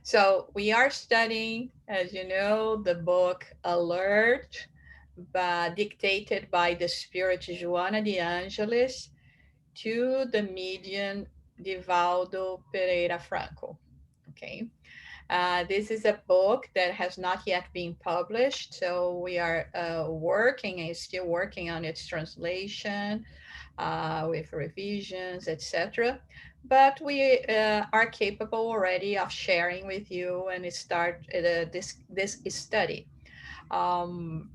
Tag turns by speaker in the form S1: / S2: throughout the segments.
S1: So we are studying, as you know, the book Alert, dictated by the Spirit Joanna de Angelis to the medium Divaldo Franco. Okay. This is a book that has not yet been published, so we are working and still working on its translation with revisions, etc. But we are capable already of sharing with you and start this study. Um,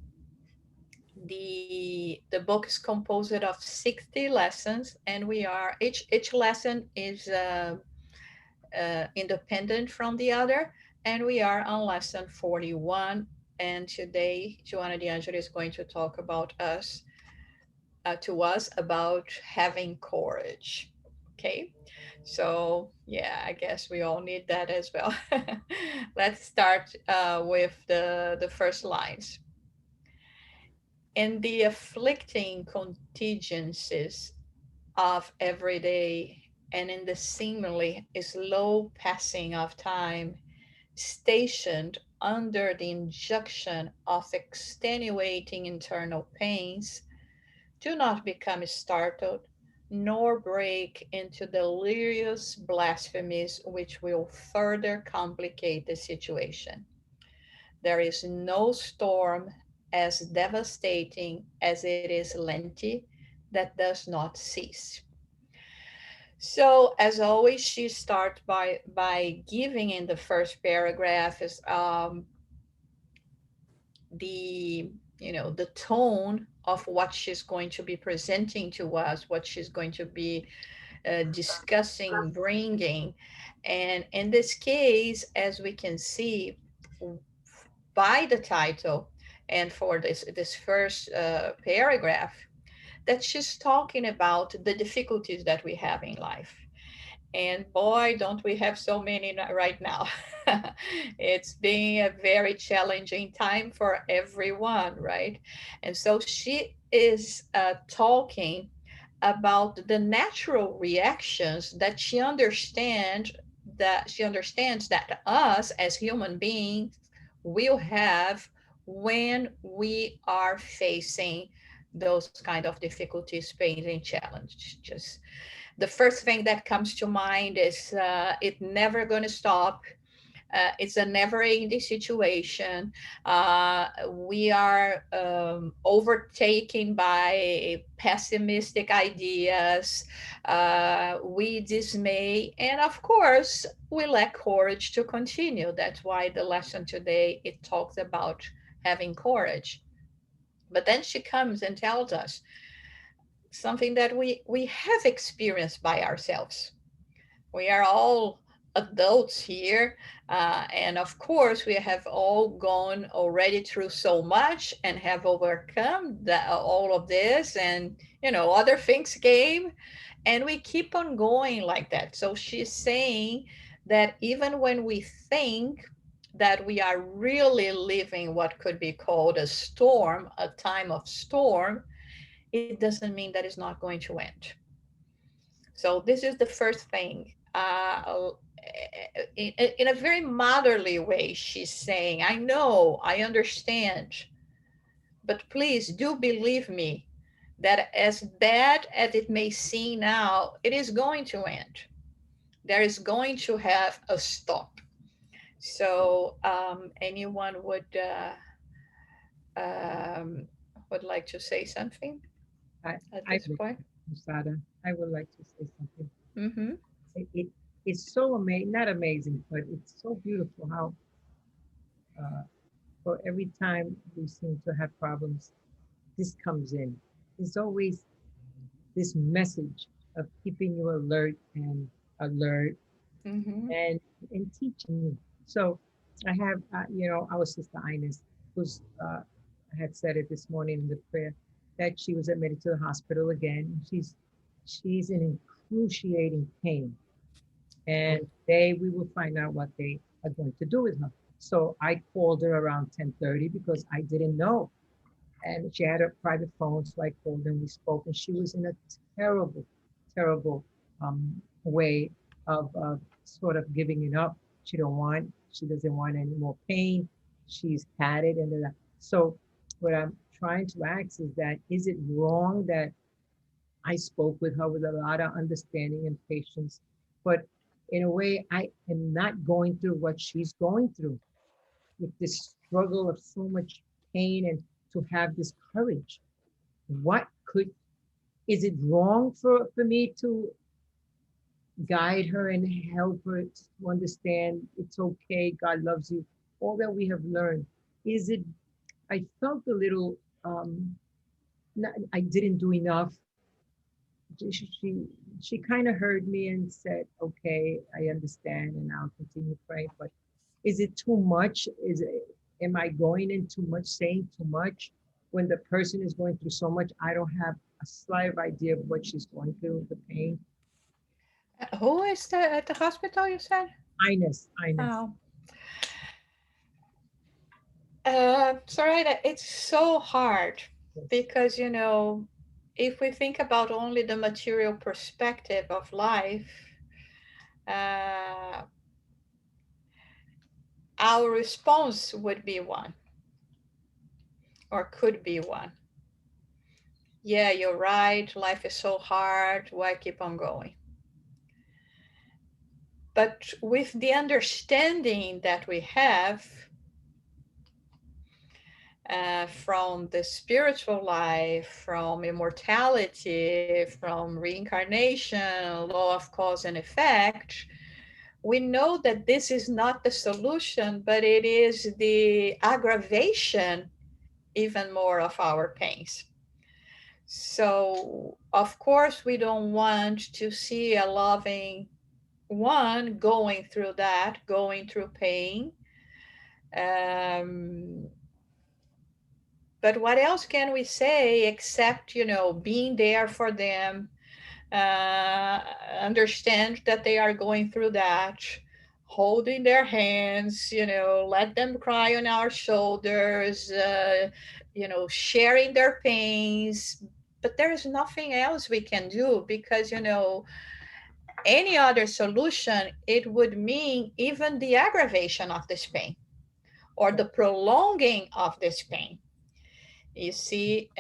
S1: the book is composed of 60 lessons, and we are each lesson is independent from the other, and we are on lesson 41. And today, Joanna de Angelis is going to talk about us to us about having courage. Okay, so yeah, I guess we all need that as well. Let's start with the first lines. In the afflicting contingencies of every day, and in the seemingly slow passing of time, stationed under the injunction of extenuating internal pains, do not become startled, nor break into delirious blasphemies which will further complicate the situation. There is no storm as devastating as it is lengthy that does not cease. So, as always, she starts by giving in the first paragraph is the the tone of what she's going to be presenting to us, what she's going to be discussing, bringing. And in this case, as we can see by the title and for this first paragraph, that she's talking about the difficulties that we have in life. And boy, don't we have so many right now. It's been a very challenging time for everyone, right? And so she is talking about the natural reactions that she understands that us as human beings will have when we are facing those kind of difficulties, pains, and challenges. The first thing that comes to mind is it never going to stop. It's a never-ending situation. We are overtaken by pessimistic ideas. We dismay, and of course, we lack courage to continue. That's why the lesson today it talks about having courage. But then she comes and tells us something that we have experienced by ourselves. We are all adults here, and of course we have all gone already through so much and have overcome all of this, and other things came, and we keep on going like that. So she's saying that even when we think that we are really living what could be called a storm, a time of storm, it doesn't mean that it's not going to end. So this is the first thing. In a very motherly way, she's saying, I know, I understand, but please do believe me that as bad as it may seem now, it is going to end. There is going to have a stop. So anyone would like to say something
S2: I,
S1: at
S2: I
S1: this
S2: would,
S1: point?
S2: Musada, I would like to say something.
S1: Mm-hmm.
S2: It's so amazing, not amazing, but it's so beautiful how uh, for every time we seem to have problems, this comes in. There's always this message of keeping you alert
S1: Mm-hmm.
S2: and and teaching you. So I have, our sister Ines, who's had said it this morning in the prayer that she was admitted to the hospital again. She's in excruciating pain, and they we will find out what they are going to do with her. So I called her around 10:30 because I didn't know, and she had a private phone, so I called and we spoke, and she was in a terrible, terrible way of sort of giving it up. She doesn't want any more pain. She's had it, and so what I'm trying to ask is that, is it wrong that I spoke with her with a lot of understanding and patience, but in a way, I am not going through what she's going through with this struggle of so much pain, and to have this courage. What could, is it wrong for me to guide her and help her to understand it's okay, God loves you, all that we have learned? Is it, I felt a little, not, I didn't do enough. She kind of heard me and said, okay, I understand, and I'll continue praying. But is it too much? Am I going in too much, saying too much when the person is going through so much? I don't have a slight idea of what she's going through, the pain.
S1: Who is at the hospital, you said?
S2: Ines.
S1: Oh, sorry, it's so hard
S2: Yes.
S1: because, if we think about only the material perspective of life, uh, our response would be one, or could be one. Yeah, you're right. Life is so hard. Why keep on going? But with the understanding that we have from the spiritual life, from immortality, from reincarnation, law of cause and effect, we know that this is not the solution, but it is the aggravation even more of our pains. So, of course, we don't want to see a loving one going through that, going through pain. Um, but what else can we say except, being there for them, understand that they are going through that, holding their hands, let them cry on our shoulders, sharing their pains. But there is nothing else we can do because, any other solution, it would mean even the aggravation of this pain or the prolonging of this pain. You see,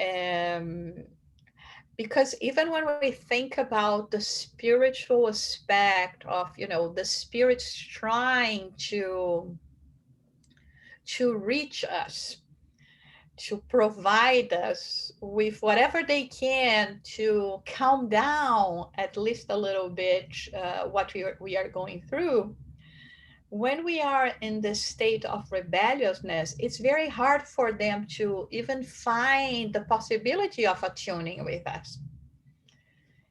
S1: because even when we think about the spiritual aspect of, the spirits trying to reach us, to provide us with whatever they can to calm down at least a little bit what we are going through. When we are in this state of rebelliousness, it's very hard for them to even find the possibility of attuning with us.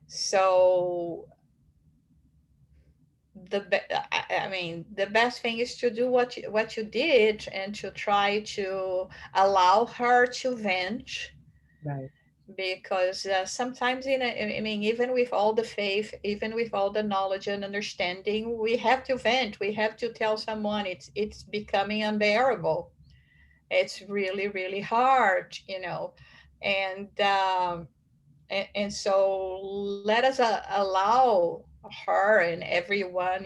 S1: So the best thing is to do what you did and to try to allow her to vent,
S2: Right.
S1: because sometimes even with all the faith, even with all the knowledge and understanding, we have to vent, we have to tell someone it's becoming unbearable, it's really really hard, and so let us allow her and everyone,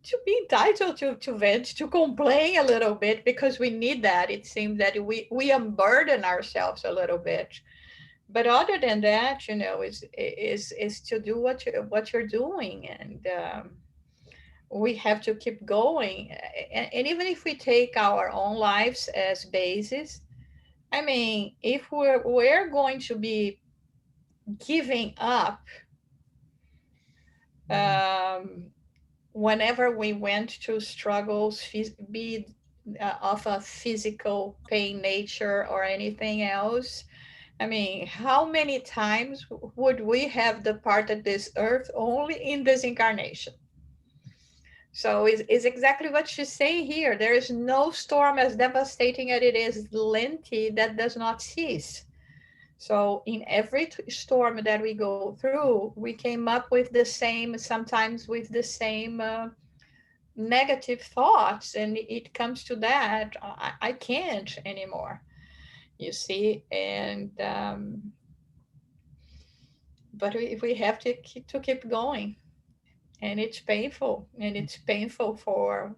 S1: to be entitled to vent, to complain a little bit, because we need that. It seems that we unburden ourselves a little bit. But other than that, is to do what you're doing, and we have to keep going. And even if we take our own lives as basis, I mean, if we're going to be giving up
S2: Mhm.
S1: um, whenever we went through struggles, be of a physical pain nature or anything else. I mean, how many times would we have departed this earth only in this incarnation? So it's exactly what she's saying here. There is no storm as devastating as it is lengthy that does not cease. So in every storm that we go through, we came up with the same, sometimes with the same negative thoughts, and it comes to that, I can't anymore, you see. And but we have to keep going. And it's painful, and it's painful for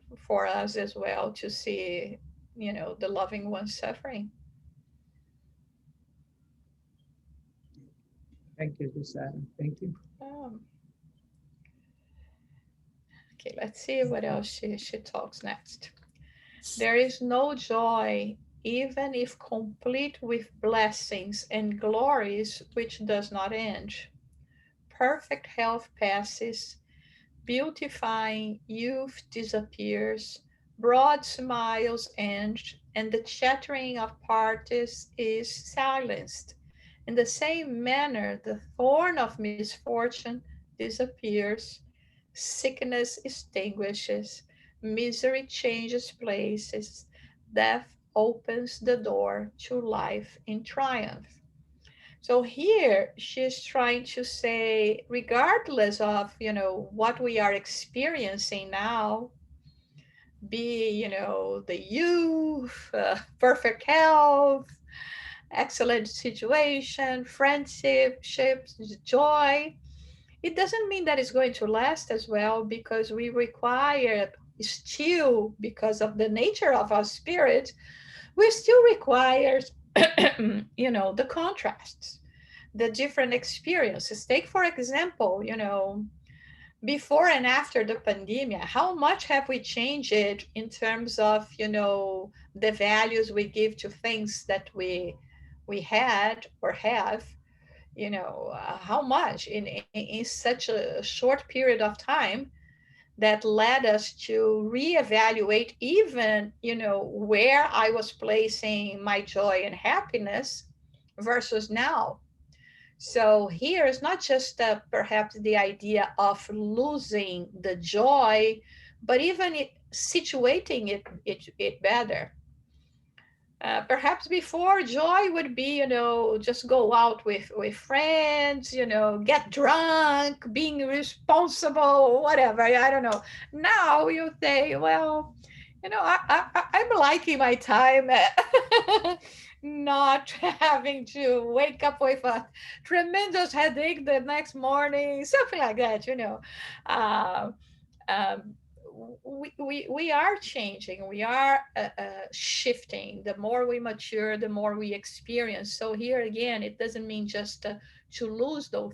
S1: us as well to see, the loving ones suffering.
S2: Thank you, Lucia. Thank you.
S1: um, okay, let's see what else she talks next. There is no joy, even if complete with blessings and glories, which does not end. Perfect health passes, beautifying youth disappears, broad smiles end, and the chattering of parties is silenced. In the same manner, the thorn of misfortune disappears, sickness extinguishes, misery changes places, death opens the door to life in triumph. So here she's trying to say, regardless of, what we are experiencing now, be, the youth, perfect health, excellent situation, friendships, joy, it doesn't mean that it's going to last as well, because we require still, because of the nature of our spirit, we still require, the contrasts, the different experiences. Take, for example, before and after the pandemic, how much have we changed it in terms of, the values we give to things that we had or have, how much in such a short period of time, that led us to reevaluate even, where I was placing my joy and happiness versus now. So here is not just perhaps the idea of losing the joy, but even situating it better. Perhaps before, joy would be, just go out with friends, get drunk, being responsible, whatever. I don't know. Now you say, well, I'm liking my time. Not having to wake up with a tremendous headache the next morning, something like that, Uh, um, we are changing, we are shifting. The more we mature, the more we experience. So here again, it doesn't mean just to lose those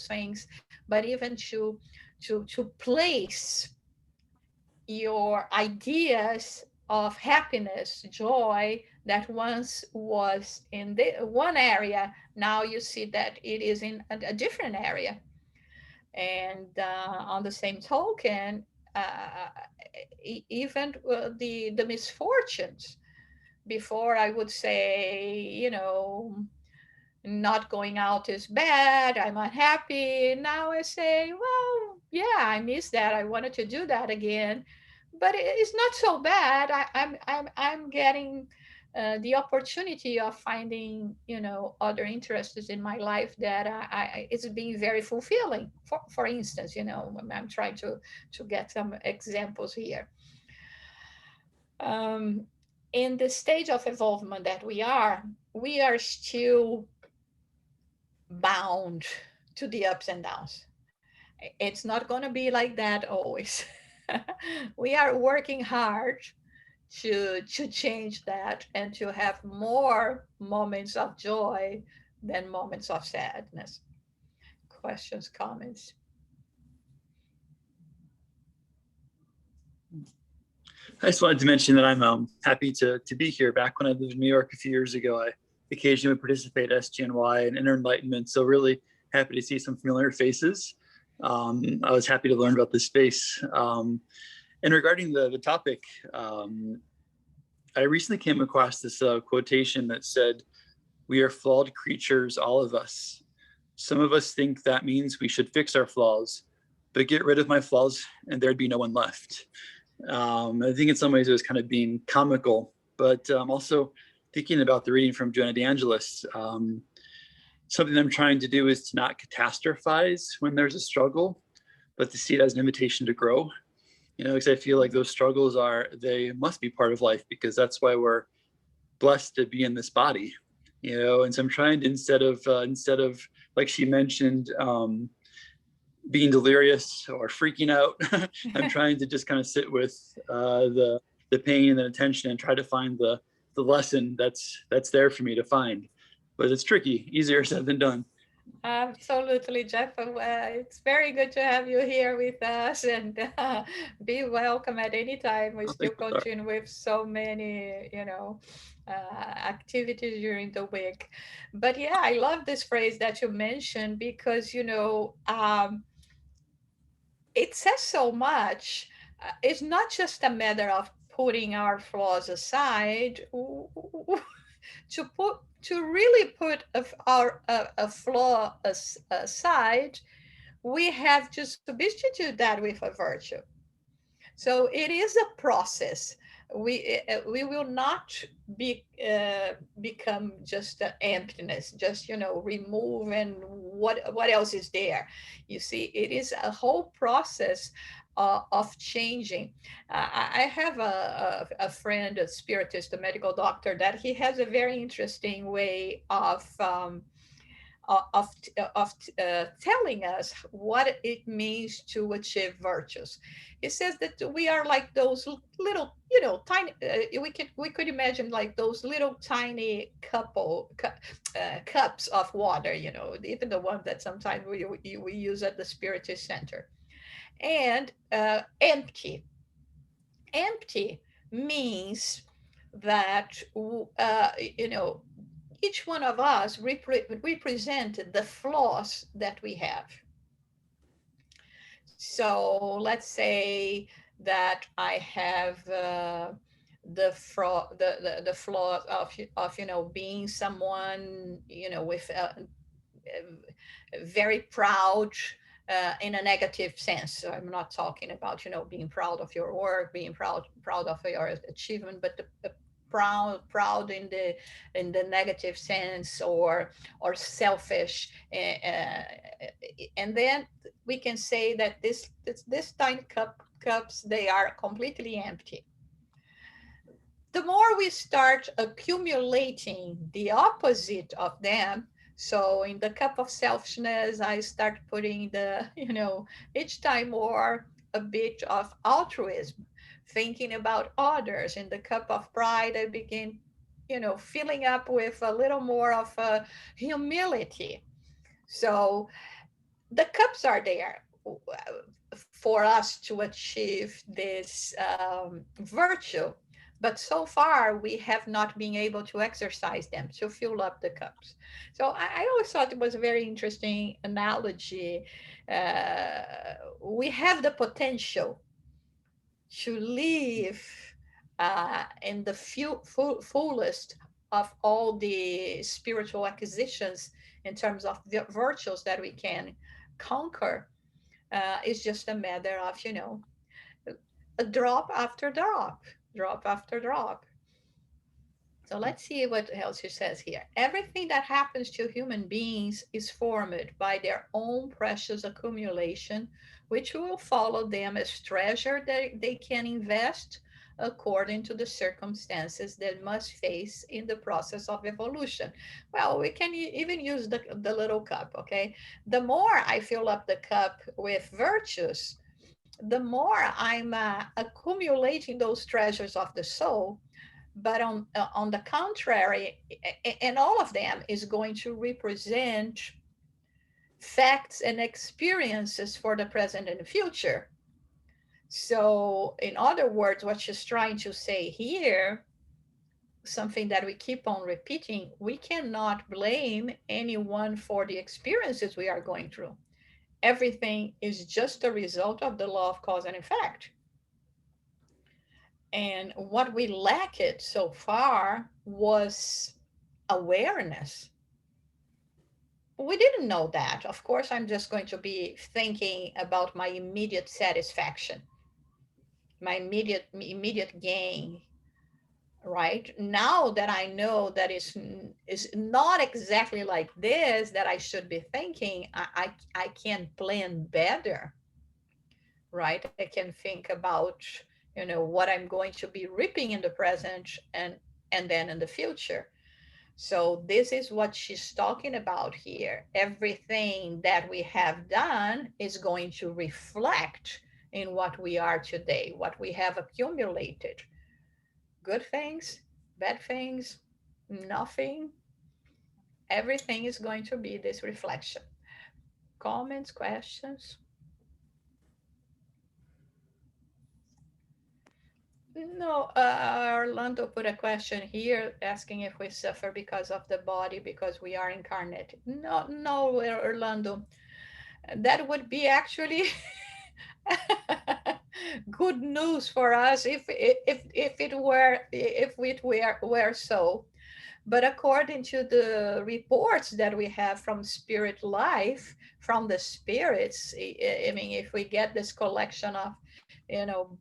S1: things, but even to place your ideas of happiness, joy, that once was in the one area, now you see that it is in a different area. And on the same token, uh, even the misfortunes. Before, I would say, not going out is bad, I'm unhappy. Now I say, well, yeah, I miss that, I wanted to do that again, but it's not so bad. I'm getting the opportunity of finding, other interests in my life that it's being very fulfilling. For instance, I'm trying to get some examples here. um, in the stage of evolvement that we are still bound to the ups and downs. It's not going to be like that always. We are working hard to change that and to have more moments of joy than moments of sadness. Questions, comments?
S3: I just wanted to mention that I'm happy to be here. Back when I lived in New York a few years ago, I occasionally would participate at SGNY and Inner Enlightenment. So really happy to see some familiar faces. I was happy to learn about this space. And regarding the topic, I recently came across this quotation that said, "We are flawed creatures, all of us. Some of us think that means we should fix our flaws, but get rid of my flaws and there'd be no one left." I think in some ways it was kind of being comical, but also thinking about the reading from Joanna de Angelis. Something I'm trying to do is to not catastrophize when there's a struggle, but to see it as an invitation to grow. Because I feel like those struggles they must be part of life, because that's why we're blessed to be in this body. And so I'm trying to, instead of like she mentioned, being delirious or freaking out. I'm trying to just kind of sit with the pain and the attention and try to find the lesson that's there for me to find. But it's tricky, easier said than done.
S1: Absolutely, Jeff. It's very good to have you here with us, and be welcome at any time. We
S3: Oh,
S1: still
S3: thank you, Laura.
S1: continue with so many, activities during the week. But yeah, I love this phrase that you mentioned because, it says so much. It's not just a matter of putting our flaws aside. To really put a flaw aside, we have to substitute that with a virtue. So it is a process. We will not become just emptiness, just remove, and what else is there. You see, it is a whole process of changing. I have a friend, a spiritist, a medical doctor, that he has a very interesting way of telling us what it means to achieve virtues. He says that we are like those little, tiny. We could imagine like those little tiny cups of water. Even the one that sometimes we use at the Spiritist Center, and empty. Empty means that each one of us represented the flaws that we have. So let's say that I have the flaw of being someone with very proud, in a negative sense. So I'm not talking about being proud of your work, being proud of your achievement, but the proud in the negative sense, or selfish. And then we can say that this tiny cups, they are completely empty. The more we start accumulating the opposite of them, so in the cup of selfishness, I start putting each time more a bit of altruism, thinking about others. In the cup of pride, I begin, filling up with a little more of humility. So the cups are there for us to achieve this virtue. But so far, we have not been able to exercise them to fill up the cups. So I always thought it was a very interesting analogy. Uh, we have the potential to live in the fullest of all the spiritual acquisitions in terms of the virtues that we can conquer. It's just a matter of, a drop after drop, drop after drop. So let's see what else he says here. Everything that happens to human beings is formed by their own precious accumulation, which will follow them as treasure that they can invest according to the circumstances they must face in the process of evolution. Well, we can even use the little cup, okay? The more I fill up the cup with virtues, the more I'm accumulating those treasures of the soul. But on the contrary, and all of them is going to represent facts and experiences for the present and the future. So, in other words, what she's trying to say here, something that we keep on repeating, we cannot blame anyone for the experiences we are going through. Everything is just a result of the law of cause and effect. And what we lacked so far was awareness. We didn't know that. Of course, I'm just going to be thinking about my immediate satisfaction, my immediate gain. Right now that I know that is not exactly like this that I should be thinking, I can plan better. Right, I can think about what I'm going to be reaping in the present, and then in the future. So this is what she's talking about here. Everything that we have done is going to reflect in what we are today, what we have accumulated. Good things, bad things, nothing. Everything is going to be this reflection. Comments, questions? No, Orlando put a question here asking if we suffer because of the body, because we are incarnate. No, no, Orlando. That would be actually good news for us if it were so. But according to the reports that we have from Spirit Life, from the spirits, I mean, if we get this collection of,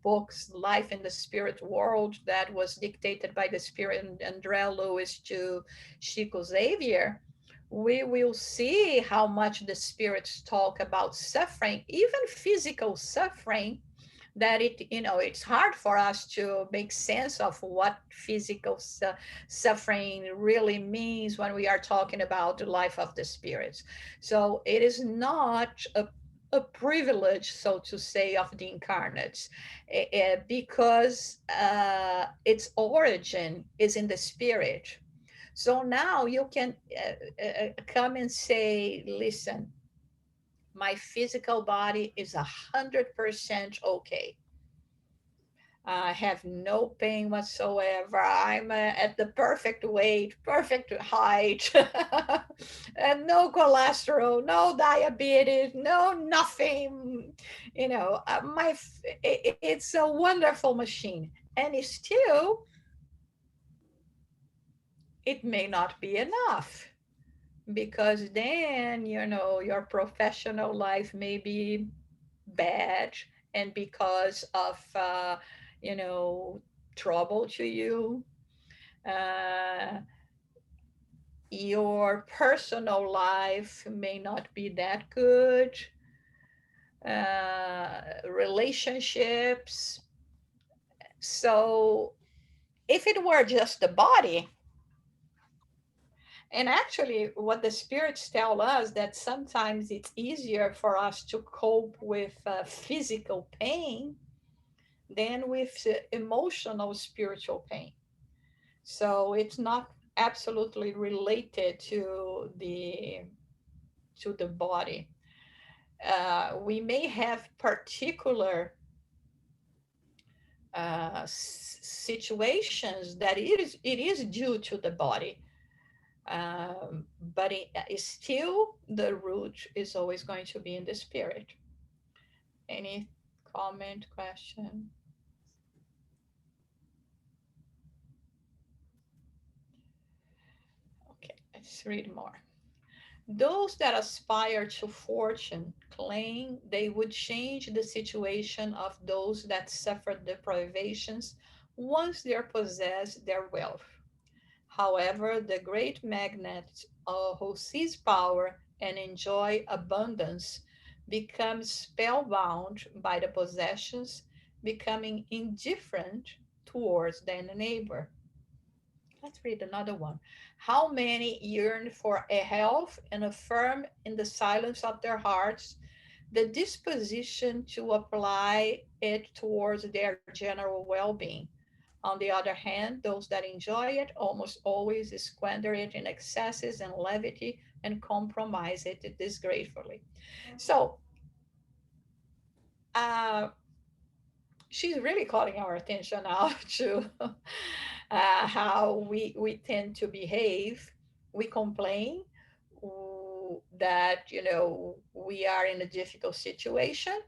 S1: books, Life in the Spirit World, that was dictated by the Spirit and Andrea Lewis to Chico Xavier, we will see how much the spirits talk about suffering, even physical suffering, that it's hard for us to make sense of what physical suffering really means when we are talking about the life of the spirits. So it is not a privilege, so to say, of the incarnates, because its origin is in the spirit. So now you can come and say, listen, my physical body is 100% okay. I have no pain whatsoever. I'm at the perfect weight, perfect height, and no cholesterol, no diabetes, no nothing. It's a wonderful machine, and it's still, it may not be enough, because then your professional life may be bad, and because of you know trouble to you, uh, your personal life may not be that good, relationships. So if it were just the body, and actually what the spirits tell us, that sometimes it's easier for us to cope with physical pain than with emotional spiritual pain. So it's not absolutely related to the body. We may have particular situations that it is due to the body, but still the root is always going to be in the spirit. Any comment, question? Okay, let's read more. Those that aspire to fortune claim they would change the situation of those that suffer deprivations once they possess their wealth. However, the great magnate who sees power and enjoy abundance becomes spellbound by the possessions, becoming indifferent towards their neighbor. Let's read another one. How many yearn for a health and affirm in the silence of their hearts the disposition to apply it towards their general well being. On the other hand, those that enjoy it almost always squander it in excesses and levity and compromise it disgracefully. So, uh, she's really calling our attention now to how we tend to behave. We complain that we are in a difficult situation.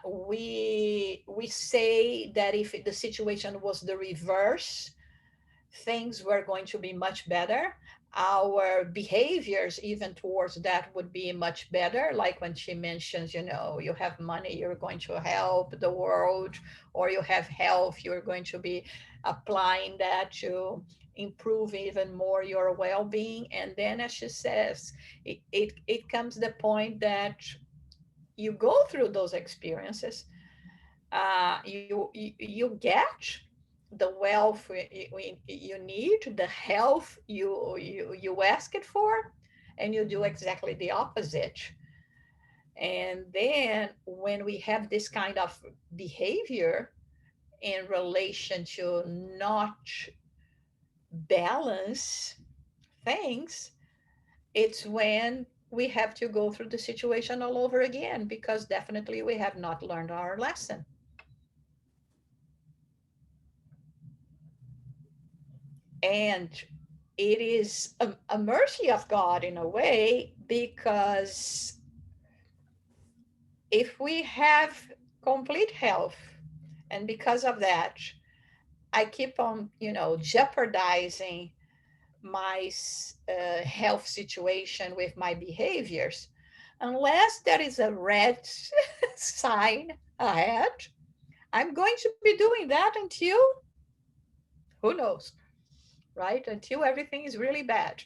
S1: We say that if the situation was the reverse, things were going to be much better. Our behaviors, even towards that, would be much better. Like when she mentions, you have money, you're going to help the world, or you have health, you're going to be applying that to improve even more your well-being. And then, as she says, it comes the point that you go through those experiences, you get the wealth you need, the health you ask it for, and you do exactly the opposite. And then when we have this kind of behavior in relation to not balance things, it's when we have to go through the situation all over again, because definitely we have not learned our lesson. And it is a mercy of God in a way, because if we have complete health, and because of that, I keep on, jeopardizing my health situation with my behaviors, unless there is a red sign ahead, I'm going to be doing that until, who knows, right? Until everything is really bad.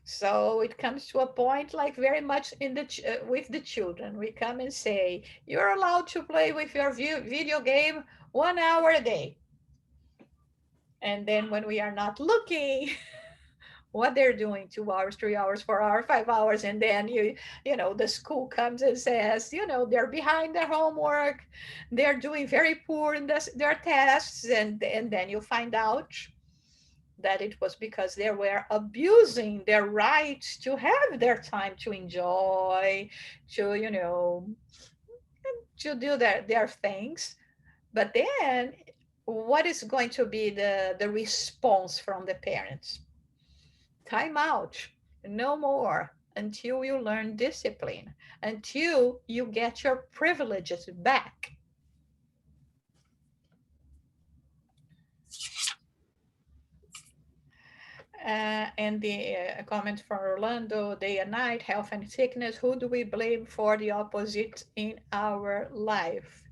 S1: So it comes to a point, like very much in the with the children. We come and say, you're allowed to play with your video game 1 hour a day. And then when we are not looking, what they're doing, 2 hours, 3 hours, 4 hours, 5 hours, and then the school comes and says, they're behind their homework, they're doing very poor in their tests, and then you find out that it was because they were abusing their right to have their time to enjoy, to to do their things. But then what is going to be the response from the parents? Time out, no more, until you learn discipline, until you get your privileges back. And the comment from Orlando, day and night, health and sickness, who do we blame for the opposite in our life?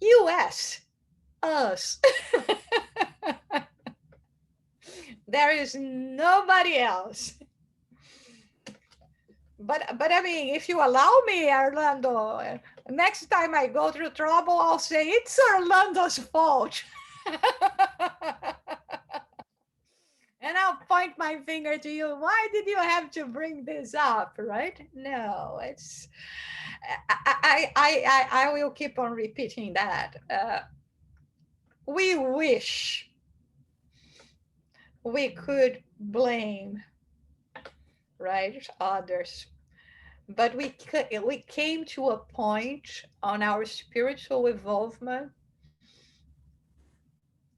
S1: US, us. There is nobody else. But I mean, if you allow me, Orlando, next time I go through trouble, I'll say it's Orlando's fault. And I'll point my finger to you. Why did you have to bring this up, right? No, it's I will keep on repeating that. We wish we could blame, right, others, but we came to a point on our spiritual involvement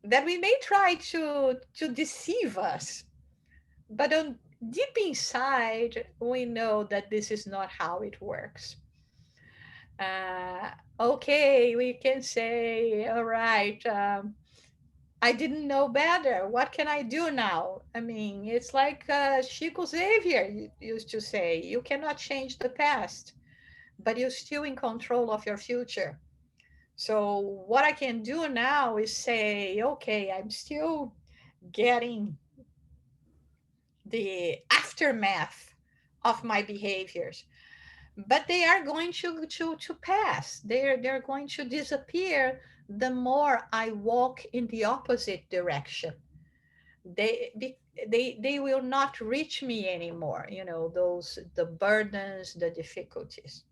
S1: that we may try to deceive us, but on deep inside we know that this is not how it works. Okay, we can say, all right, I didn't know better. What can I do now? I mean, it's like Chico Xavier used to say, you cannot change the past, but you're still in control of your future. So what I can do now is say, okay, I'm still getting the aftermath of my behaviors, but they are going to pass. They're going to disappear the more I walk in the opposite direction. They will not reach me anymore, those the burdens, the difficulties.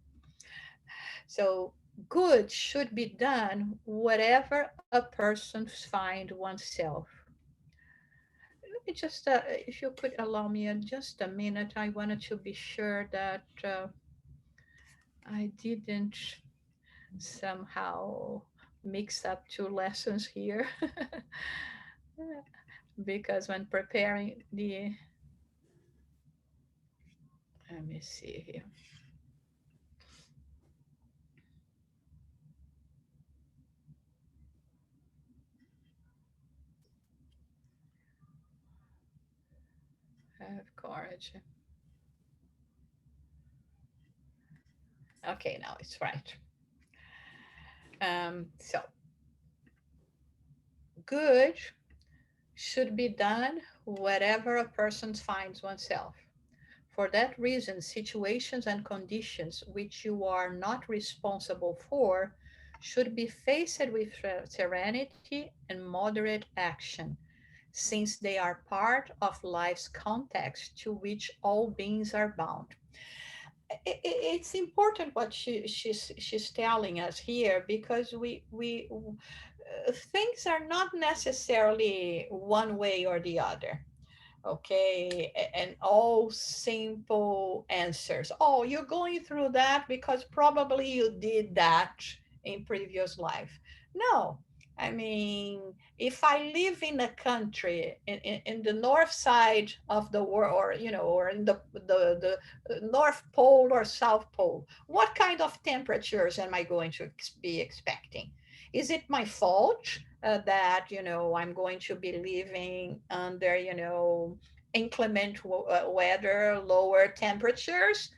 S1: So good should be done whatever a person finds oneself. Let me just, if you could allow me just a minute, I wanted to be sure that I didn't somehow mix up two lessons here. Because when preparing let me see here. Have courage. Okay, now it's right. So good should be done whatever a person finds oneself. For that reason, situations and conditions which you are not responsible for should be faced with serenity and moderate action, since they are part of life's context to which all beings are bound. It's important what she's telling us here, because things are not necessarily one way or the other. Okay, and all simple answers. Oh, you're going through that because probably you did that in previous life. No, I mean, if I live in a country in the north side of the world, or or in the north pole or south pole, what kind of temperatures am I going to be expecting? Is it my fault that I'm going to be living under inclement weather, lower temperatures?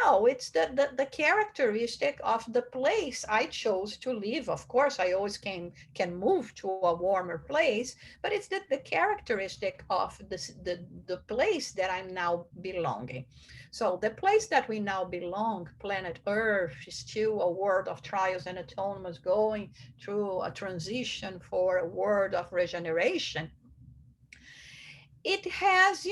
S1: No, it's the characteristic of the place I chose to live. Of course, I always can move to a warmer place, but it's the characteristic of the place that I'm now belonging. So the place that we now belong, planet Earth, is still a world of trials and atonements, going through a transition for a world of regeneration. It has,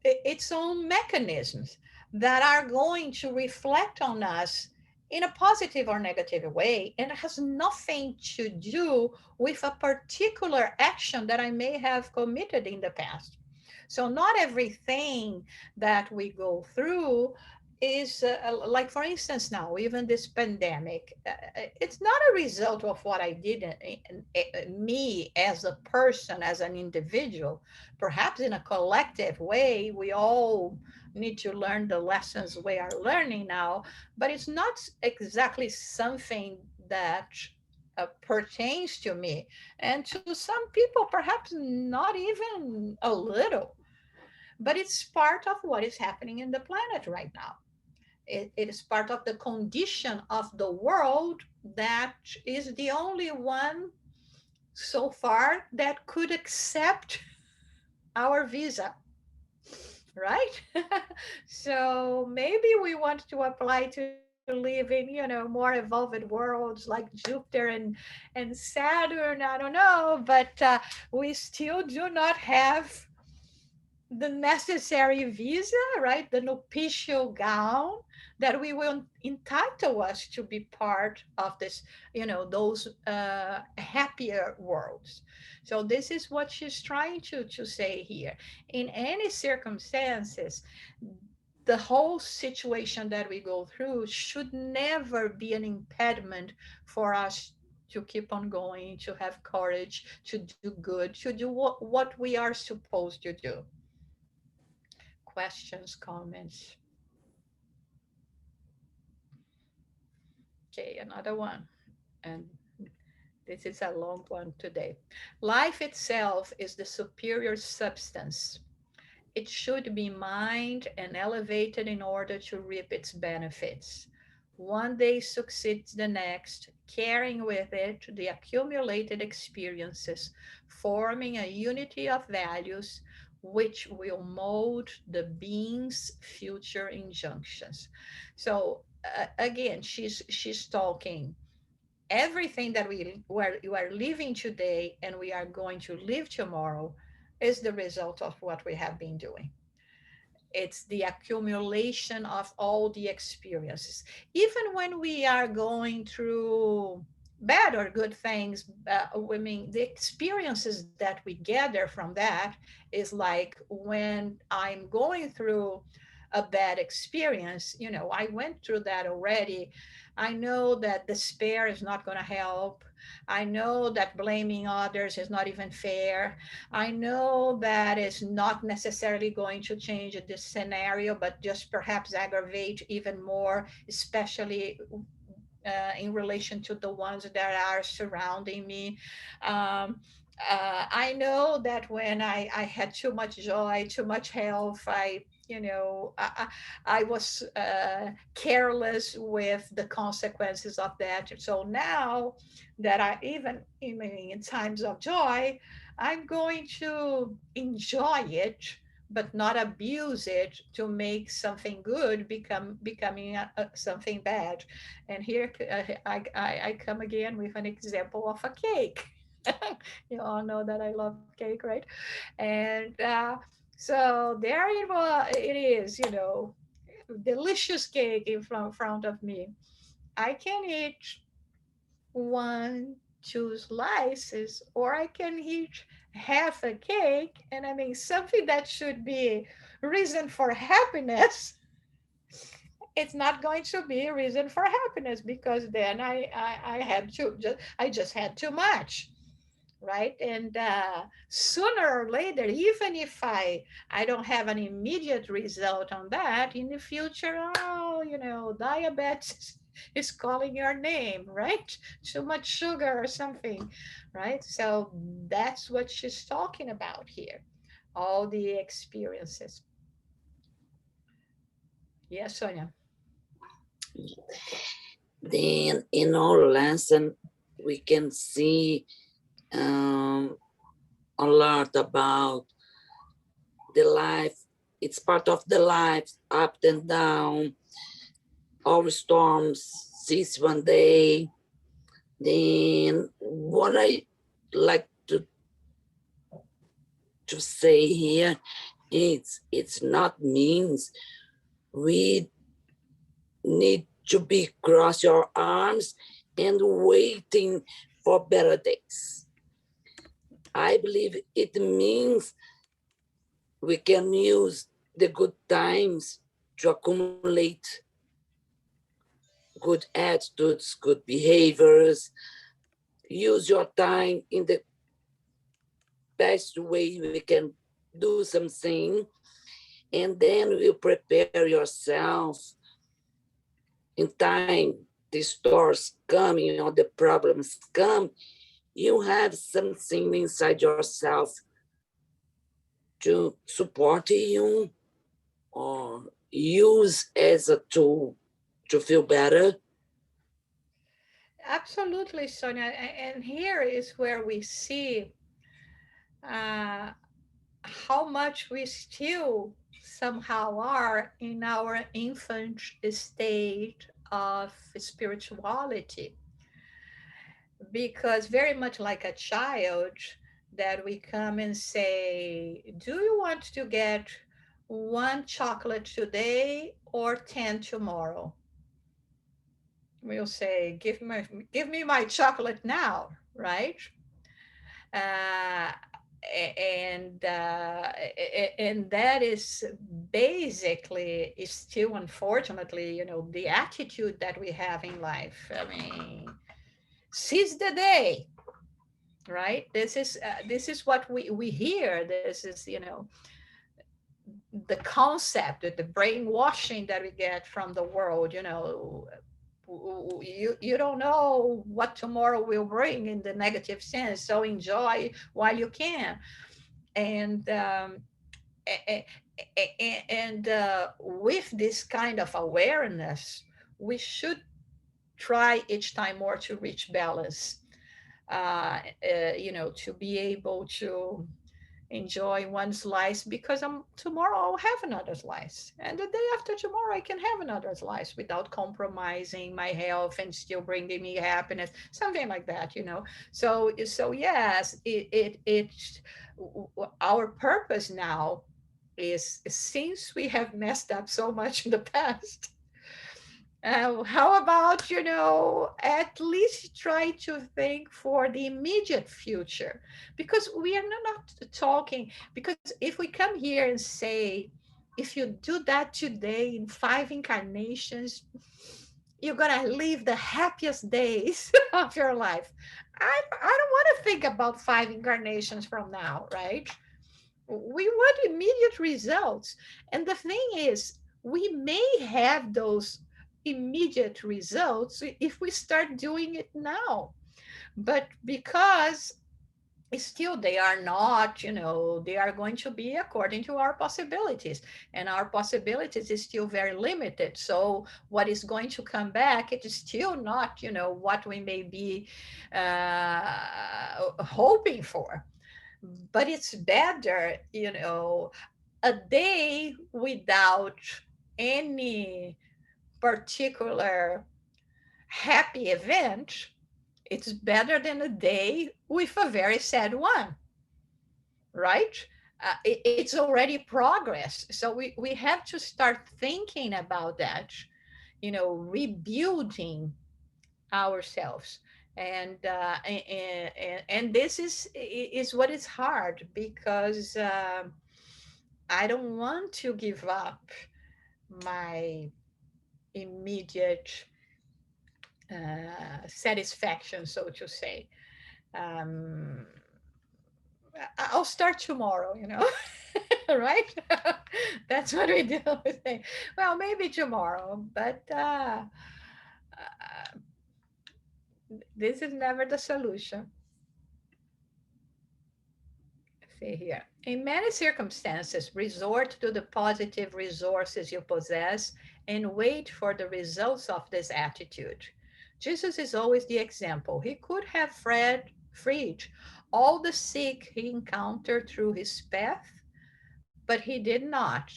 S1: its own mechanisms that are going to reflect on us in a positive or negative way, and it has nothing to do with a particular action that I may have committed in the past. So not everything that we go through is like, for instance, now even this pandemic, it's not a result of what I did me as a person, as an individual. Perhaps in a collective way we all need to learn the lessons we are learning now, but it's not exactly something that pertains to me, and to some people perhaps not even a little, but it's part of what is happening in the planet right now. It is part of the condition of the world that is the only one so far that could accept our visa, right? So maybe we want to apply to live in, more evolved worlds like Jupiter and Saturn. I don't know, but we still do not have the necessary visa, right? The nuptial gown that we will entitle us to be part of this, those happier worlds. So this is what she's trying to say here. In any circumstances, the whole situation that we go through should never be an impediment for us to keep on going, to have courage, to do good, to do what we are supposed to do. Questions, comments? Okay, another one. And this is a long one today. Life itself is the superior substance. It should be mined and elevated in order to reap its benefits. One day succeeds the next, carrying with it the accumulated experiences, forming a unity of values which will mold the being's future injunctions. So again, she's talking everything that we are living today and we are going to live tomorrow is the result of what we have been doing. It's the accumulation of all the experiences. Even when we are going through bad or good things, I mean, the experiences that we gather from that is like when I'm going through a bad experience, I went through that already. I know that despair is not going to help. I know that blaming others is not even fair. I know that it's not necessarily going to change this scenario, but just perhaps aggravate even more, especially in relation to the ones that are surrounding me. Um, I know that when I had too much joy, too much health, I was careless with the consequences of that. So now that I even in times of joy, I'm going to enjoy it but not abuse it to make something good becoming something bad. And here I come again with an example of a cake. You all know that I love cake, right? And so there it is, delicious cake in front of me. I can eat one, two slices, or I can eat half a cake. And I mean, something that should be reason for happiness, it's not going to be a reason for happiness, because then I had to just I just had too much, right? And sooner or later, even if I don't have an immediate result on that, in the future, oh, diabetes is calling your name, right? Too much sugar or something, right? So that's what she's talking about here, all the experiences. Yes, Sonia.
S4: Then in our lesson, we can see a lot about the life. It's part of the life, up and down, all storms, cease one day. Then what I like to say here is it's not means we need to be cross your arms and waiting for better days. I believe it means we can use the good times to accumulate good attitudes, good behaviors. Use your time in the best way we can do something, and then you prepare yourself in time. The stores coming or the problems come, you have something inside yourself to support you or use as a tool to feel better.
S1: Absolutely, Sonia. And here is where we see uh, how much we still somehow are in our infant state of spirituality. Because very much like a child, that we come and say, do you want to get one chocolate today or 10 tomorrow? We'll say, give me my chocolate now, right? uh, and that is basically is still, unfortunately, the attitude that we have in life. I mean, seize the day, right? This is what we hear. This is, the concept, the brainwashing that we get from the world. You don't know what tomorrow will bring in the negative sense, so enjoy while you can. And with this kind of awareness, we should try each time more to reach balance, to be able to enjoy one slice, because tomorrow I'll have another slice, and the day after tomorrow I can have another slice without compromising my health and still bringing me happiness, something like that. So yes, our purpose now is, since we have messed up so much in the past, how about, at least try to think for the immediate future? Because we are not talking, because if we come here and say, if you do that today, in 5 incarnations, you're going to live the happiest days of your life. I don't want to think about 5 incarnations from now, right? We want immediate results. And the thing is, we may have those immediate results if we start doing it now. But because still they are not, they are going to be according to our possibilities. And our possibilities is still very limited. So what is going to come back, it is still not, what we may be hoping for. But it's better, a day without any particular happy event, it's better than a day with a very sad one, right? It's already progress. So we have to start thinking about that, rebuilding ourselves. And this is what is hard, because I don't want to give up my immediate satisfaction, so to say. Um, I'll start tomorrow, right? That's what we do. We say, well, maybe tomorrow, but this is never the solution. See here. In many circumstances, resort to the positive resources you possess and wait for the results of this attitude. Jesus is always the example. He could have freed all the sick he encountered through his path, but he did not.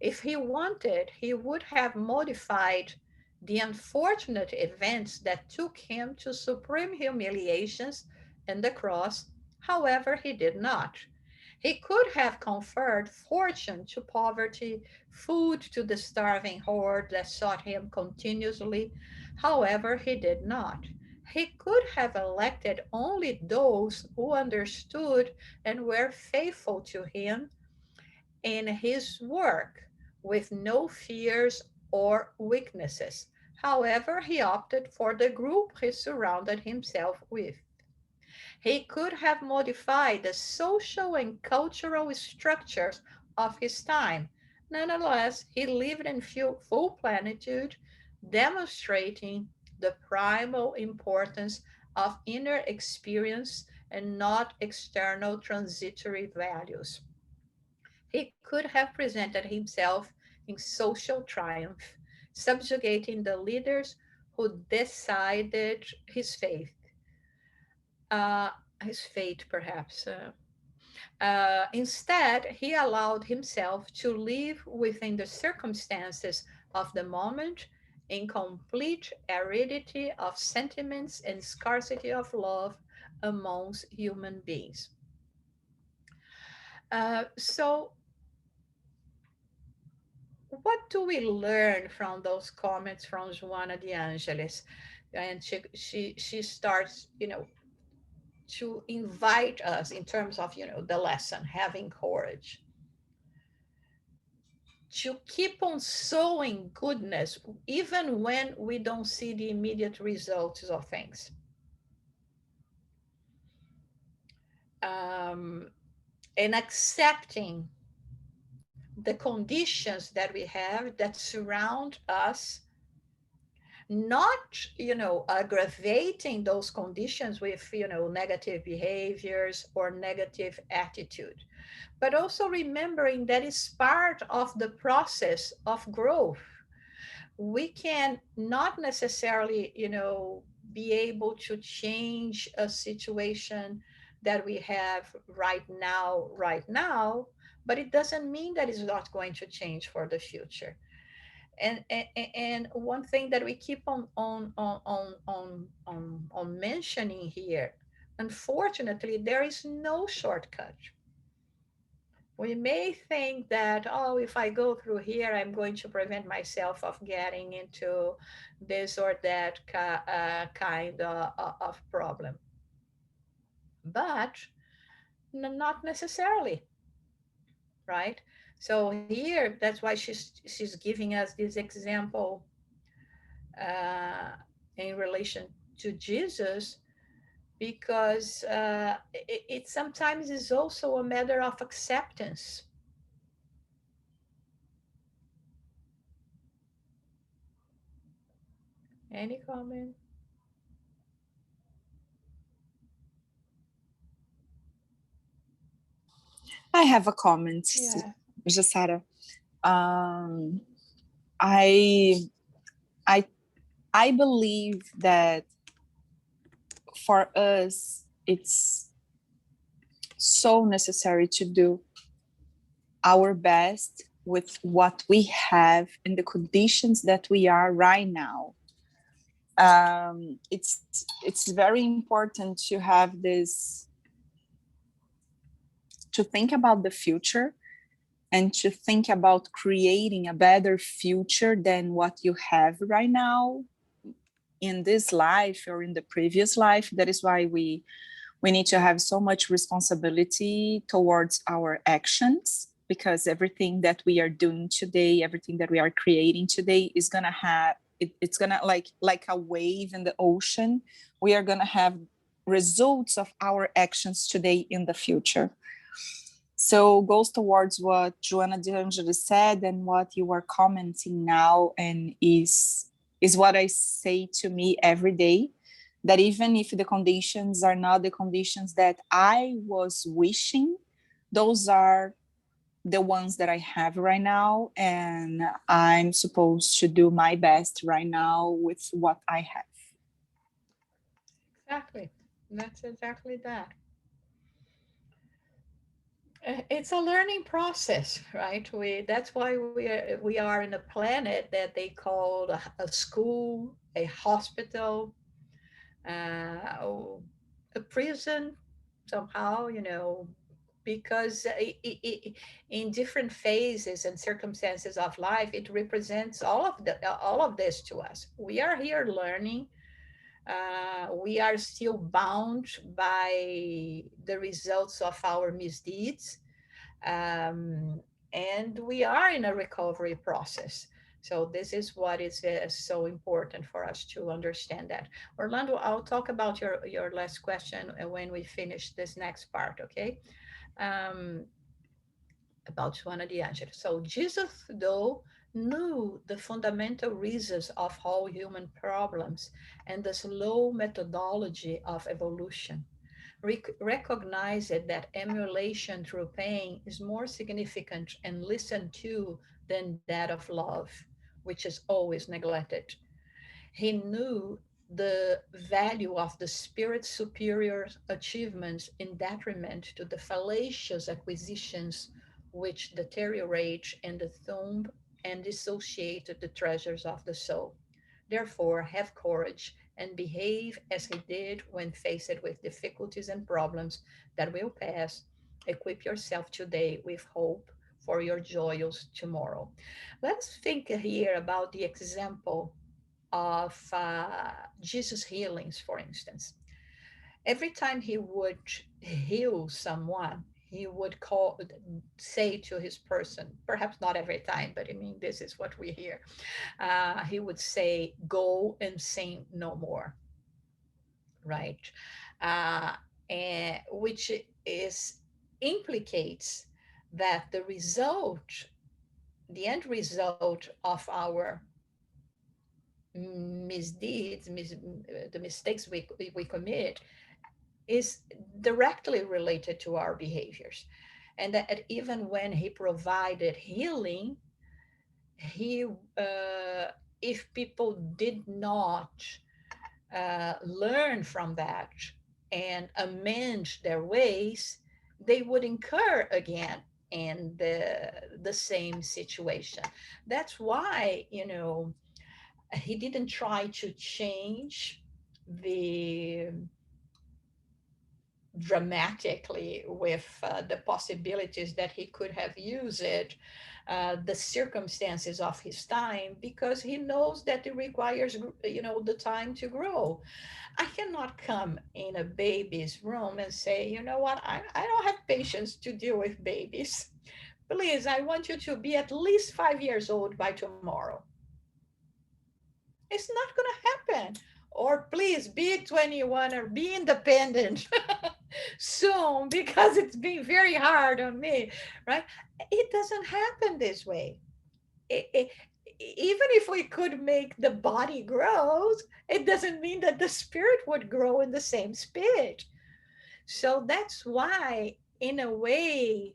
S1: If he wanted, he would have modified the unfortunate events that took him to supreme humiliations and the cross. However, he did not. He could have conferred fortune to poverty, food to the starving horde that sought him continuously. However, he did not. He could have elected only those who understood and were faithful to him in his work with no fears or weaknesses. However, he opted for the group he surrounded himself with. He could have modified the social and cultural structures of his time. Nonetheless, he lived in full plenitude, demonstrating the primal importance of inner experience and not external transitory values. He could have presented himself in social triumph, subjugating the leaders who decided uh, his fate, perhaps. Instead, he allowed himself to live within the circumstances of the moment in complete aridity of sentiments and scarcity of love amongst human beings. So what do we learn from those comments from Joanna de Angelis? And she starts, to invite us in terms of, the lesson, having courage, to keep on sowing goodness, even when we don't see the immediate results of things. And accepting the conditions that we have that surround us, not aggravating those conditions with negative behaviors or negative attitude, but also remembering that is part of the process of growth. We can not necessarily be able to change a situation that we have right now, but it doesn't mean that it's not going to change for the future. And one thing that we keep on mentioning here, unfortunately, there is no shortcut. We may think that, oh, if I go through here, I'm going to prevent myself of getting into this or that kind of problem, but not necessarily, right? So here, that's why she's giving us this example uh, in relation to Jesus, because it sometimes is also a matter of acceptance. Any comment?
S5: I have a comment,
S1: Yeah.
S5: Jassara. Um, I I I believe that for us it's so necessary to do our best with what we have in the conditions that we are right now. It's very important to have this, to think about the future and to think about creating a better future than what you have right now in this life or in the previous life. That is why we need to have so much responsibility towards our actions, because everything that we are doing today, everything that we are creating today is going to have, it's going to like a wave in the ocean. We are going to have results of our actions today in the future. So goes towards what Joanna de Angelis said and what you are commenting now, and is what I say to me every day, that even if the conditions are not the conditions that I was wishing, those are the ones that I have right now, and I'm supposed to do my best right now with what I have.
S1: Exactly. That's exactly that. It's a learning process, right? That's why we are in a planet that they call a school, a hospital, uh, a prison somehow, because in different phases and circumstances of life, it represents all of this to us. We are here learning. We are still bound by the results of our misdeeds, um, and we are in a recovery process. So this is what is so important for us to understand that. Orlando, I'll talk about your last question when we finish this next part, okay? Um, about Joanna de Angelis. So Jesus, though, knew the fundamental reasons of all human problems and the slow methodology of evolution, recognized that emulation through pain is more significant and listened to than that of love, which is always neglected. He knew the value of the spirit's superior achievements in detriment to the fallacious acquisitions which deteriorate and thumb and dissociate the treasures of the soul. Therefore, have courage and behave as he did when faced with difficulties and problems that will pass. Equip yourself today with hope for your joyous tomorrow. Let's think here about the example of Jesus' healings, for instance. Every time he would heal someone, he would say to his person, perhaps not every time, but I mean, this is what we hear. He would say, "Go and sin no more," right? Uh, and which is implicates that the end result of our misdeeds, the mistakes we commit, is directly related to our behaviors. And that even when he provided healing, he if people did not learn from that and amend their ways, they would incur again in the same situation. That's why, he didn't try to change the dramatically with the possibilities that he could have used it, the circumstances of his time, because he knows that it requires, the time to grow. I cannot come in a baby's room and say, you know what, I don't have patience to deal with babies. Please, I want you to be at least 5 years old by tomorrow. It's not going to happen. Or please be 21 or be independent soon, because it's been very hard on me, right? It doesn't happen this way. Even if we could make the body grow, it doesn't mean that the spirit would grow in the same speed. So that's why, in a way,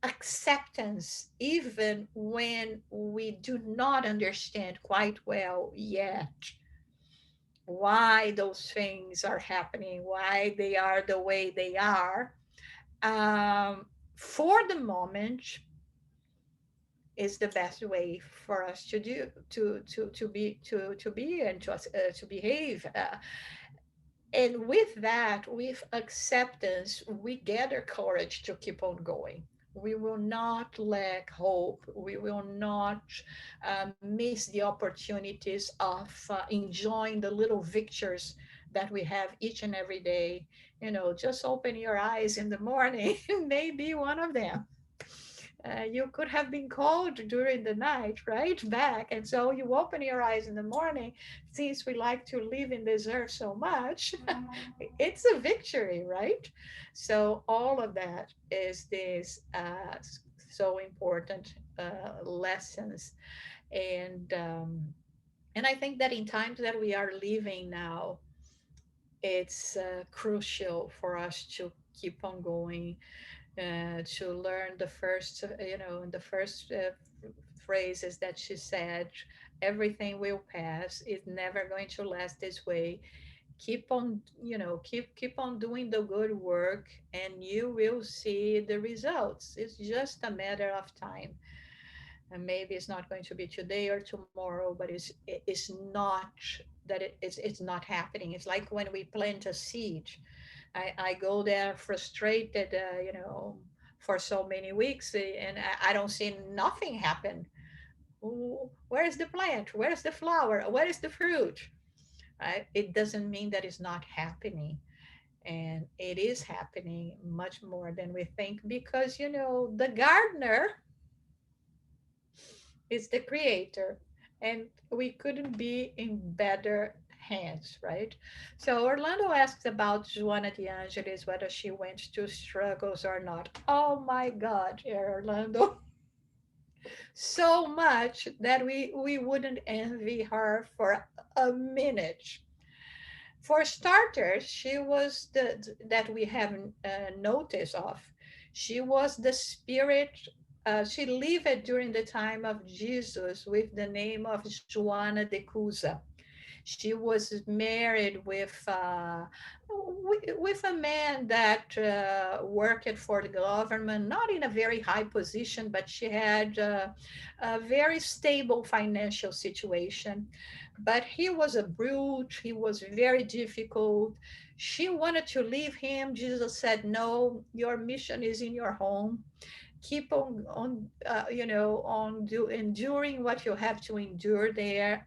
S1: acceptance, even when we do not understand quite well yet why those things are happening, why they are the way they are, for the moment, is the best way for us to do to be and to behave. And with that, with acceptance, we gather courage to keep on going. We will not lack hope. We will not miss the opportunities of enjoying the little victories that we have each and every day. Just open your eyes in the morning, maybe one of them. You could have been called during the night, right? Back. And so you open your eyes in the morning, since we like to live in this earth so much, it's a victory, right? So all of that is this so important lessons. And I think that in times that we are living now, it's crucial for us to keep on going, to learn the first, the first phrases that she said. Everything will pass. It's never going to last this way. Keep on, keep on doing the good work, and you will see the results. It's just a matter of time. And maybe it's not going to be today or tomorrow, but it's not that it's not happening. It's like when we plant a seed. I go there frustrated, for so many weeks, and I don't see nothing happen. Where is the plant? Where is the flower? Where is the fruit? It doesn't mean that it's not happening. And it is happening much more than we think, because, the gardener is the creator, and we couldn't be in better hands, right? So Orlando asks about Joanna de Angelis, whether she went through struggles or not. Oh my God, Orlando, so much that we wouldn't envy her for a minute. For starters, she was the that we haven't notice of. She was the spirit. She lived during the time of Jesus with the name of Joana de Cusa. She was married with a man that worked for the government, not in a very high position, but she had a very stable financial situation. But he was a brute. He was very difficult. She wanted to leave him. Jesus said, "No, your mission is in your home. Keep enduring what you have to endure there."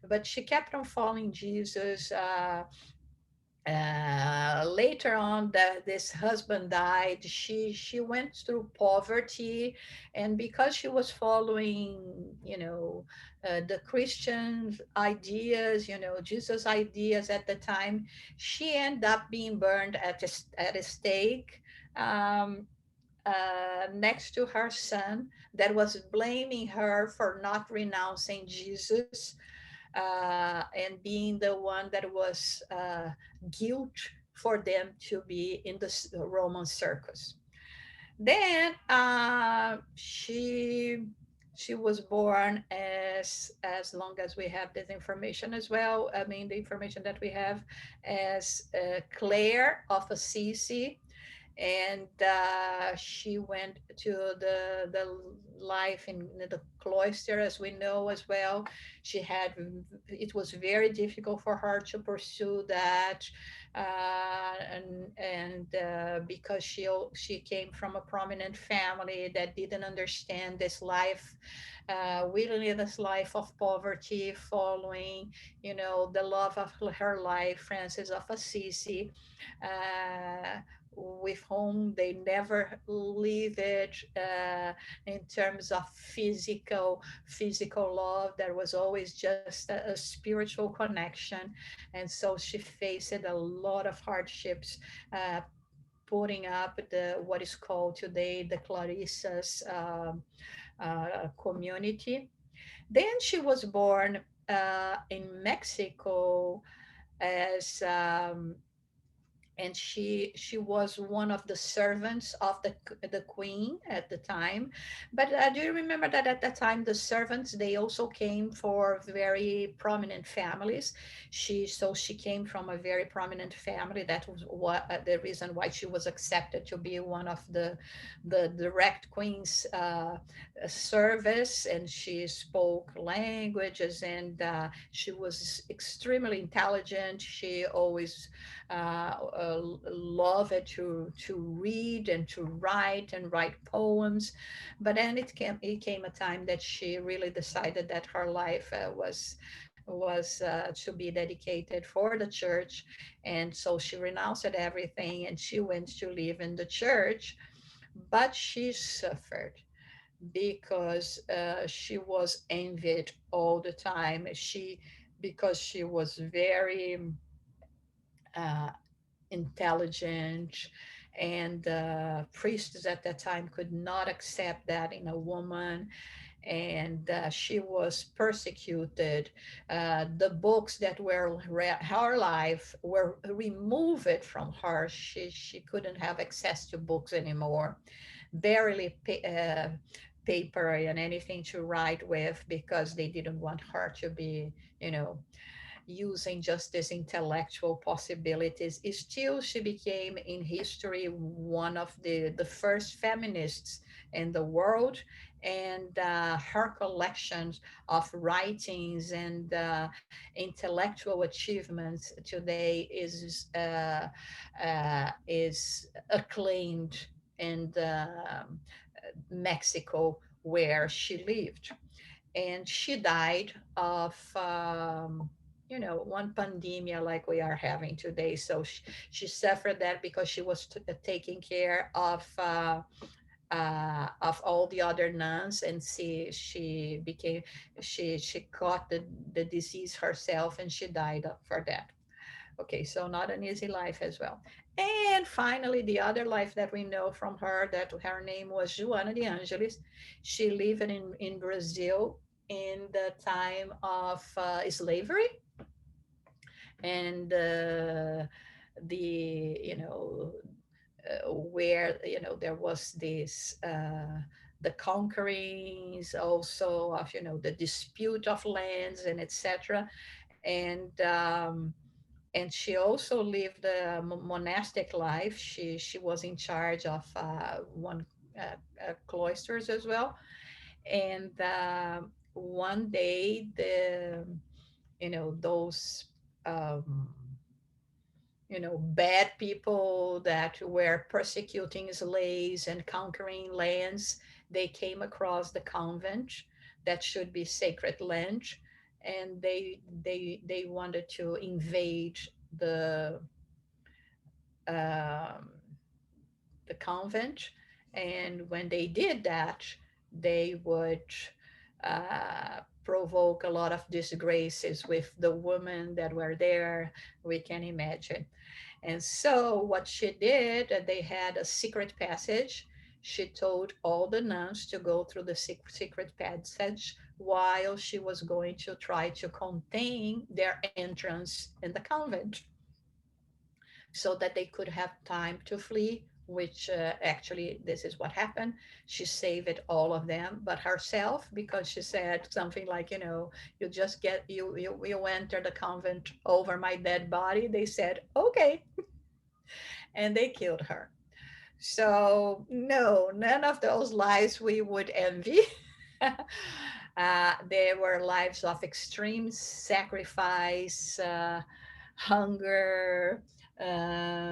S1: But she kept on following Jesus. Later on, this husband died. She went through poverty, and because she was following, the Christian ideas, Jesus ideas at the time, she ended up being burned at a stake. Um, Next to her son, that was blaming her for not renouncing Jesus, and being the one that was guilt for them to be in the Roman circus. Then she was born, as long as we have this information as well. I mean, the information that we have, as Claire of Assisi, and she went to the life in the cloister, as we know as well. It was very difficult for her to pursue that, and because she came from a prominent family that didn't understand this life, really this life of poverty, following, the love of her life, Francis of Assisi, with whom they never leave it, in terms of physical love. There was always just a spiritual connection. And so she faced a lot of hardships, putting up what is called today the Clarissas community. Then she was born in Mexico, as and she was one of the servants of the queen at the time. But do you remember that at that time the servants, they also came for very prominent families? She came from a very prominent family. That was what the reason why she was accepted to be one of the direct queen's service. And she spoke languages, and she was extremely intelligent. She always love it to read and to write poems. But then it came a time that she really decided that her life was to be dedicated for the church. And so she renounced everything and she went to live in the church. But she suffered because she was envied all the time. Because she was very uh, intelligent, and priests at that time could not accept that in a woman. And she was persecuted. The books that were her life were removed from her. She couldn't have access to books anymore, barely paper and anything to write with, because they didn't want her to be, you know, using just these intellectual possibilities. Still, she became in history one of the first feminists in the world. And her collections of writings and intellectual achievements today is acclaimed in Mexico, where she lived. And she died of one pandemia like we are having today. So she suffered that because she was taking care of all the other nuns. And she caught the disease herself, and she died for that. Okay, so not an easy life as well. And finally, the other life that we know from her, that her name was Joanna de Angelis. She lived in Brazil in the time of slavery. And the where there was this the conquerings also of the dispute of lands and etc. And she also lived a monastic life. She was in charge of one cloisters as well. And one day those um, bad people that were persecuting slaves and conquering lands, they came across the convent that should be sacred land. And they wanted to invade the um, the convent. And when they did that, they would provoke a lot of disgraces with the women that were there, we can imagine. And so what she did, they had a secret passage. She told all the nuns to go through the secret passage while she was going to try to contain their entrance in the convent, so that they could have time to flee, which actually this is what happened. She saved all of them but herself, because she said something like, you just get you enter the convent over my dead body. They said okay, and they killed her. So no, none of those lives we would envy. They were lives of extreme sacrifice, hunger,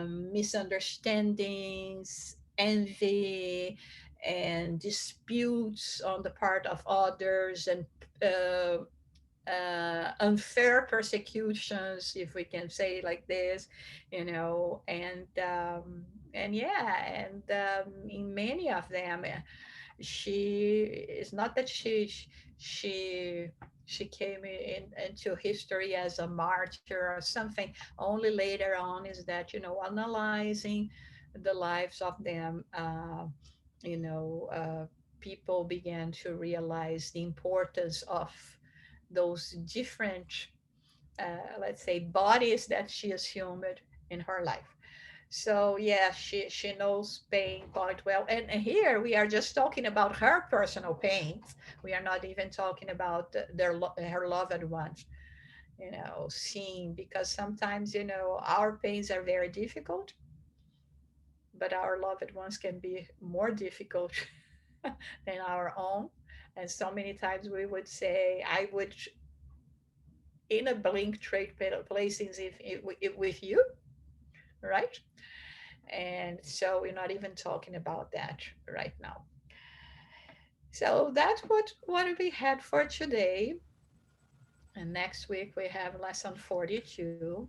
S1: misunderstandings, envy, and disputes on the part of others, and uh, unfair persecutions, if we can say it like this, and yeah, and in many of them, she it's not that she she came into history as a martyr or something. Only later on is that, analyzing the lives of them, you know uh, people began to realize the importance of those different, let's say, bodies that she assumed in her life. So yeah, she knows pain quite well. And here we are just talking about her personal pains. We are not even talking about her loved ones, seeing, because sometimes, our pains are very difficult, but our loved ones can be more difficult than our own. And so many times we would say, I would in a blink trade places if with you, right? And so we're not even talking about that right now. So that's what we had for today. And next week we have lesson 42.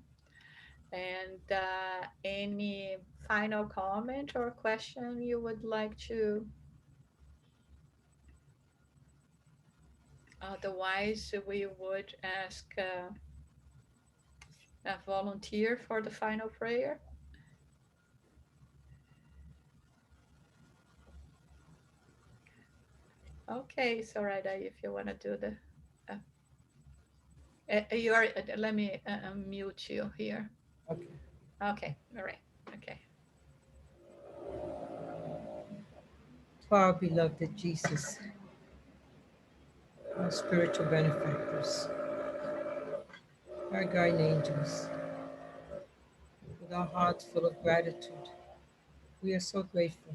S1: And any final comment or question you would like to? Otherwise, we would ask a volunteer for the final prayer. Okay, so right, if you want to do the, you are. Let me mute you here.
S2: Okay.
S1: Okay, all right. Okay.
S2: To our beloved Jesus, our spiritual benefactors, our guardian angels, with our hearts full of gratitude, we are so grateful